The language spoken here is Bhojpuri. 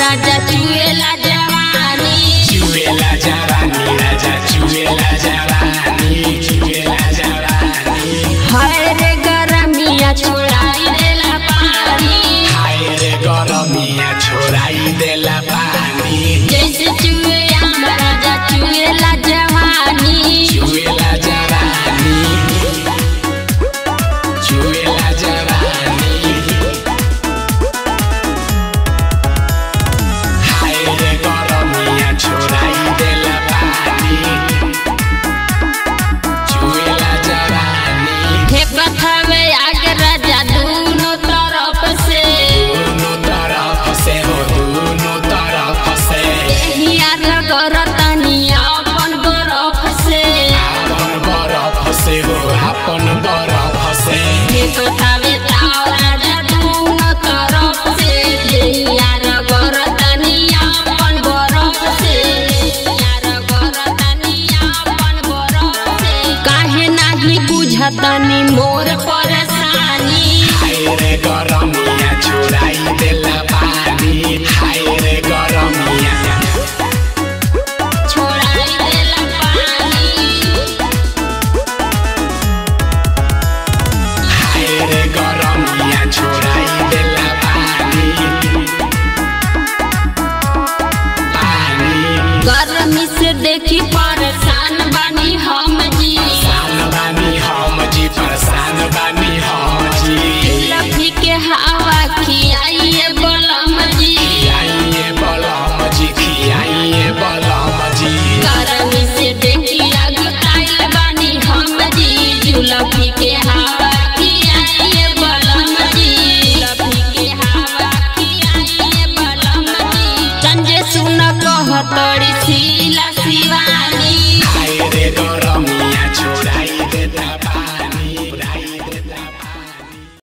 राजा चुएला जवानी राजा चुएला जवानी हाय रे गरमिया छोड़ाई देला पानी छोड़ाई देला पानी जैसे चुए राजा चुएला जवानी चुएला जवानी हाय रे गरमिया छोड़ाई देला पानी चुएला जवानी हे कथावे आगे राजा दोनों तरफ से यार गरतनी अपन बरफ से हे कथावे ताव राजा दोनों तरफ से यार गरतनी अपन बरफ से काहे नाही बुझतनी मोर परेशानी हाय रे गरमिया छोड़ाई देला पानी हाय रे गरमिया छोड़ाई देला पानी हाय रे गरमिया छोड़ाई देला पानी गर्मी से देखी परेशान बानी हम जी परेशान बानी हम जी लफी के हवा खियाइए बलम जी खियाइए बलम जी गर्मी से देखी अगताइल बानी हम जी लफी के हवा खियाइए बलम जी लफी के हवा खियाइए बलम जी संजय सुन कहतड़ी शीला शिवानी हाय रे गरमिया